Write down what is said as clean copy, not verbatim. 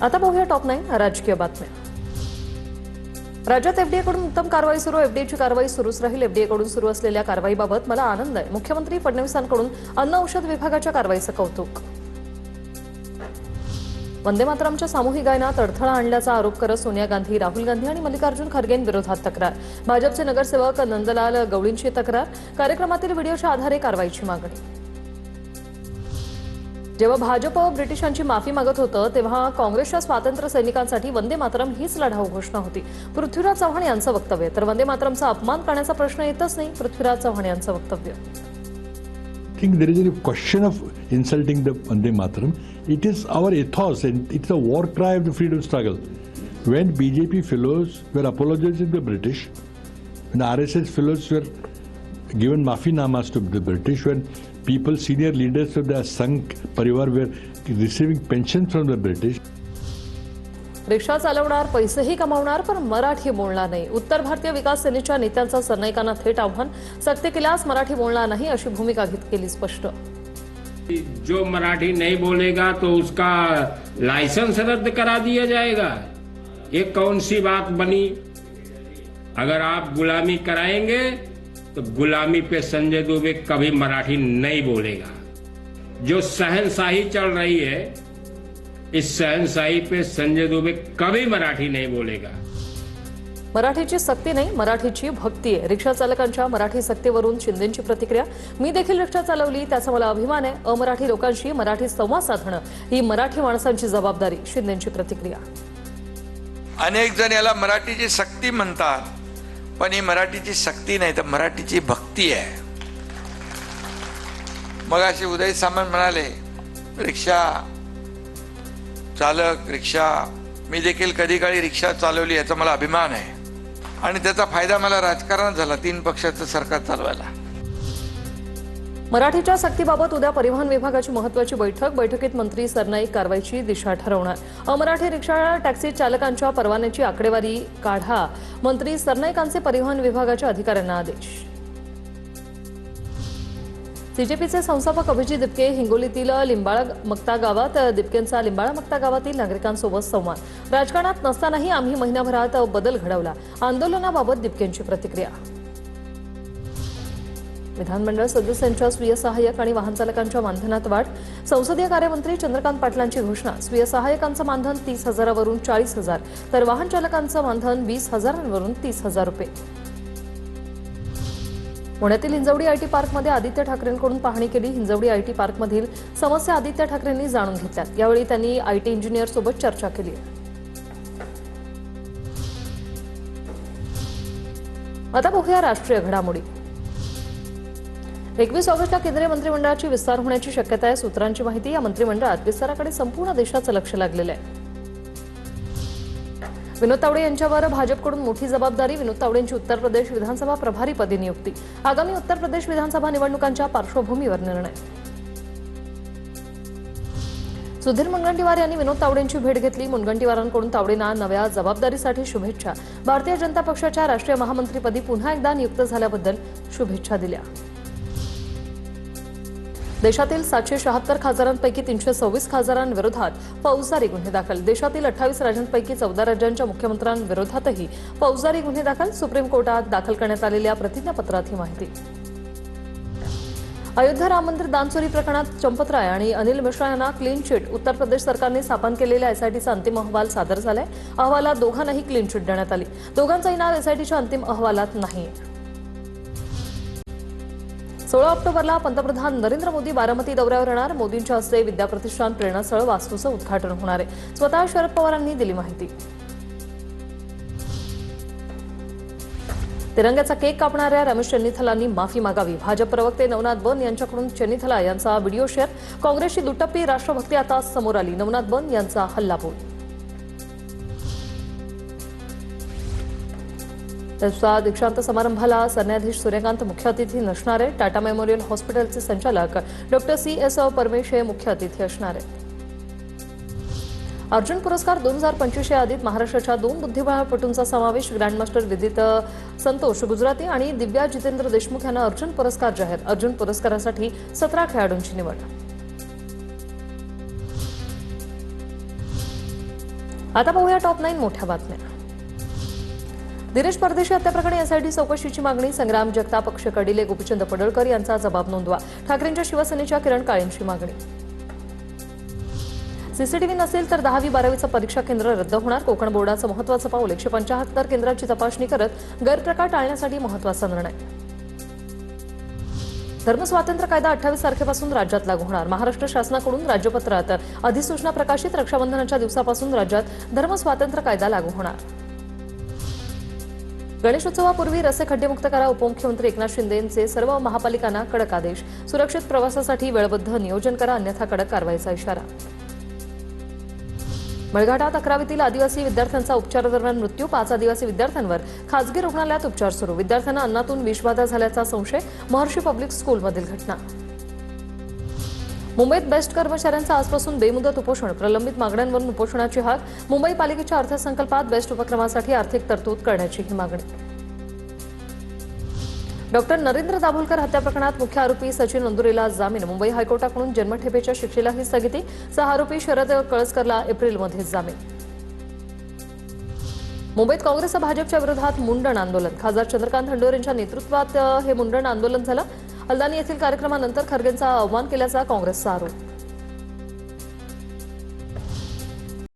आता पाहूया टॉप 9 राजकीय बातम्या। राज्यात एफडीएकडून उत्तम कारवाई सुरू। एफडीएची कारवाई सुरूच राहील। एफडीएकडून सुरू असलेल्या कारवाईबाबत मला आनंद आहे। मुख्यमंत्री फडणवीसांकडून अन्न औषध विभागाच्या कारवाईचं कौतुक। वंदे मातरमच्या सामूहिक गायनात अडथळा आणल्याचा आरोप करत सोनिया गांधी, राहुल गांधी आणि मल्लिकार्जुन खरगेंविरोधात तक्रार। भाजपचे नगरसेवक नंदलाल गवळींची तक्रार। कार्यक्रमातील व्हिडिओच्या आधारे कारवाईची मागणी। जेव्हा भाजप ब्रिटिशांची माफी मागत होतं तेव्हा काँग्रेसच्या स्वातंत्र्य सैनिकांसाठी वंदे मातरम हीच लढाऊ घोषणा होती। पृथ्वीराज चव्हाण यांचं वक्तव्य। तर वंदे मातरमचा अपमान करण्याचा प्रश्न येतच नाही। पृथ्वीराज चव्हाण यांचं वक्तव्य। I think there is a question of insulting the Vande Mataram. It is our ethos and it's a war cry of the freedom struggle. When BJP fellows were apologizing to the British, when RSS fellows were given maafi-namas to the British, when people, senior leaders of the Sangh Parivar were receiving pensions from the British. रिक्षा चालवणार, पैसेही कमावणार, पण मराठी बोलणार नाही। उत्तर भारतीय विकास सेनेच्या नेत्यांचं सरनाईकांना थेट आव्हान। सक्ती केल्यास मराठी बोलणार नाही अशी भूमिका केली स्पष्ट। जो मराठी नहीं बोलेगा तो उसका लाइसेंस रद्द करा दिया जाएगा। ये कौन सी बात बनी? अगर आप गुलामी कराएंगे तो गुलामी पे संजय दुबे कभी मराठी नहीं बोलेगा। जो शहनशाही चल रही है, इस शहनशाही पे संजय दुबे कभी मराठी नहीं बोलेगा। मराठीची सक्ती नाही, मराठीची भक्ती आहे। रिक्षा चालकांच्या मराठी सक्तीवरून शिंदेंची प्रतिक्रिया। मी देखील रिक्षा चालवली, त्याचा मला अभिमान आहे। अमराठी लोकांशी मराठी संवाद साधणं ही मराठी माणसांची जबाबदारी। शिंदेंची प्रतिक्रिया। अनेक जण याला मराठीची सक्ती म्हणतात, पण ही मराठीची सक्ती नाही तर मराठीची भक्ती आहे। मगाशी उदय सामंत म्हणाले रिक्षा चालक, रिक्षा, मी देखील कधी काळी रिक्षा चालवली, याचा मला अभिमान आहे आणि त्याचा फायदा मला राजकारणात झाला 3 पक्षाचं सरकार चालवायला। मराठीच्या सक्तीबाबत उद्या परिवहन विभागाची महत्त्वाची बैठक। बैठकीत मंत्री सरनाईक कारवाईची दिशा ठरवणार। अमराठी रिक्षा टॅक्सी चालकांच्या परवान्याची आकडेवारी काढा, मंत्री सरनाईकांचे परिवहन विभागाच्या अधिकाऱ्यांना आदेश। सीजेपीचे संस्थापक अभिजित दिपके हिंगोलीतील लिंबाळा मक्ता गावात। दिपकेंचा लिंबाळा मक्ता गावातील नागरिकांसोबत संवाद। राजकारणात नसतानाही आम्ही महिनाभरात बदल घडवला। आंदोलनाबाबत दिपकेंची प्रतिक्रिया। विधानमंडळ सदस्यांच्या स्वीय सहाय्यक आणि वाहन चालकांच्या मानधनात वाढ। संसदीय कार्यमंत्री चंद्रकांत पाटलांची घोषणा। स्वीय सहाय्यकांचं मानधन 30,000 वरून 40,000 तर वाहन चालकांचं मानधन 20,000 वरून 30,000 रुपये। पुण्यातील हिंजवडी आयटी पार्कमध्ये आदित्य ठाकरेंकडून पाहणी केली। हिंजवडी आयटी पार्कमधील समस्या आदित्य ठाकरेंनी जाणून घेतल्यात। यावेळी त्यांनी आयटी इंजिनियर सोबत चर्चा केली। आता बघूया राष्ट्रीय घडामोडी। 21 ऑगस्टला केंद्रीय मंत्रिमंडळाची विस्तार होण्याची शक्यता आहे। सूत्रांची माहिती, या मंत्रिमंडळात विस्ताराकडे संपूर्ण देशाचं लक्ष लागलेलं आहे। विनोद तावडे यांच्यावर भाजपकडून मोठी जबाबदारी। विनोद तावडेंची उत्तर प्रदेश विधानसभा प्रभारीपदी नियुक्ती। आगामी उत्तर प्रदेश विधानसभा निवडणुकांच्या पार्श्वभूमीवर निर्णय। सुधीर मुनगंटीवार यांनी विनोद तावडेंची भेट घेतली। मुनगंटीवारांकडून तावडेंना नव्या जबाबदारीसाठी शुभेच्छा। भारतीय जनता पक्षाच्या राष्ट्रीय महामंत्रीपदी पुन्हा एकदा नियुक्त झाल्याबद्दल शुभेच्छा दिल्या। देशातील 776 खासदारांपैकी 326 खासदारांविरोधात फौजदारी गुन्हे दाखल। देशातील 28 राज्यांपैकी 14 राज्यांच्या मुख्यमंत्र्यांविरोधातही फौजदारी गुन्हे दाखल। सुप्रीम कोर्टात दाखल करण्यात आलेल्या प्रतिज्ञापत्रात ही माहिती। अयोध्या राम मंदिर दानचोरी प्रकरणात चंपतराय आणि अनिल मिश्रा यांना क्लीन चिट। उत्तर प्रदेश सरकारने स्थापन केलेल्या एसआयटीचा अंतिम अहवाल सादर झालाय। अहवालात दोघांनाही क्लीन चिट देण्यात आली। दोघांचंही नाव एसआयटीच्या अंतिम अहवालात नाही। 16 ऑक्टोबरला पंतप्रधान नरेंद्र मोदी बारामती दौऱ्यावर येणार। मोदींच्या हस्ते विद्याप्रतिष्ठान प्रेरणास्थळ वास्तूचं उद्घाटन होणार आहे। स्वतः शरद पवारांनी दिली माहिती। तिरंग्याचा केक कापणाऱ्या रमेश चेन्नीथलांनी माफी मागावी। भाजप प्रवक्ते नवनाथ बन यांच्याकडून चेन्नीथला यांचा व्हिडिओ शेअर। काँग्रेसची दुटप्पी राष्ट्रभक्ती आता समोर आली। नवनाथ बन यांचा हल्लाबोल। त्याचा दीक्षांत समारंभाला सरन्यायाधीश सूर्यकांत मुख्य अतिथी नसणार आहे। टाटा मेमोरियल हॉस्पिटलचे संचालक डॉक्टर CS परमेश हे मुख्य अतिथी असणार आहेत। अर्जुन पुरस्कार 2025 या यादीत महाराष्ट्राच्या 2 बुद्धिबळपटूंचा समावेश। ग्रँडमास्टर विदित संतोष गुजराती आणि दिव्या जितेंद्र देशमुख यांना अर्जुन पुरस्कार जाहीर। अर्जुन पुरस्कारासाठी 17 खेळाडूंची निवड। आता पाहूया टॉप 9 मोठ्या बातम्या. दिनेश परदेशी हत्याप्रकरणी एसआयटी चौकशीची मागणी. संग्राम जगताप, अक्षय कडिले, गोपीचंद पडळकर यांचा जबाब नोंदवा. ठाकरेंच्या शिवसेनेच्या किरण काळेंची मागणी. सीसीटीव्ही नसेल तर 10वी 12वीचं परीक्षा केंद्र रद्द होणार. कोकण बोर्डाचं महत्त्वाचं पाऊल. 175 केंद्राची तपासणी करत गैरप्रकार टाळण्यासाठी महत्त्वाचा निर्णय. धर्मस्वातंत्र्य कायदा 28 तारखेपासून राज्यात लागू होणार. महाराष्ट्र शासनाकडून राज्यपत्रात अधिसूचना प्रकाशित. रक्षाबंधनाच्या दिवसापासून राज्यात धर्मस्वातंत्र्य कायदा लागू होणार. गणेशोत्सवापूर्वी रस्ते खड्डेमुक्त करा. उपमुख्यमंत्री एकनाथ शिंदेंचे सर्व महापालिकांना कडक आदेश. सुरक्षित प्रवासासाठी वेळबद्ध नियोजन करा, अन्यथा कडक कारवाईचा इशारा. मळघाटात 11वीतील आदिवासी विद्यार्थ्यांचा उपचारादरम्यान मृत्यू. 5 आदिवासी विद्यार्थ्यांवर खासगी रुग्णालयात उपचार सुरू. विद्यार्थ्यांना अन्नातून विषबाधा झाल्याचा संशय. महर्षी पब्लिक स्कूलमधील घटना. मुंबईत बेस्ट कर्मचाऱ्यांचं आजपासून बेमुदत उपोषण. प्रलंबित मागण्यांवरून उपोषणाची हाक. मुंबई पालिकेच्या अर्थसंकल्पात बेस्ट उपक्रमासाठी आर्थिक तरतूद करण्याची ही मागणी. डॉक्टर नरेंद्र दाभोलकर हत्या प्रकरणात मुख्य आरोपी सचिन अंदुरेला जामीन. मुंबई हायकोर्टाकडून जन्मठेपेच्या शिक्षेलाही स्थगिती. 6 आरोपी शरद कळसकरला एप्रिलमध्ये जामीन. मुंबईत काँग्रेस भाजपच्या विरोधात मुंडण आंदोलन. खासदार चंद्रकांत हंडोर यांच्या नेतृत्वात हे मुंडण आंदोलन झालं. अल्दानी येथील कार्यक्रमानंतर खरगेंचा अवमान केल्याचा काँग्रेसचा आरोप.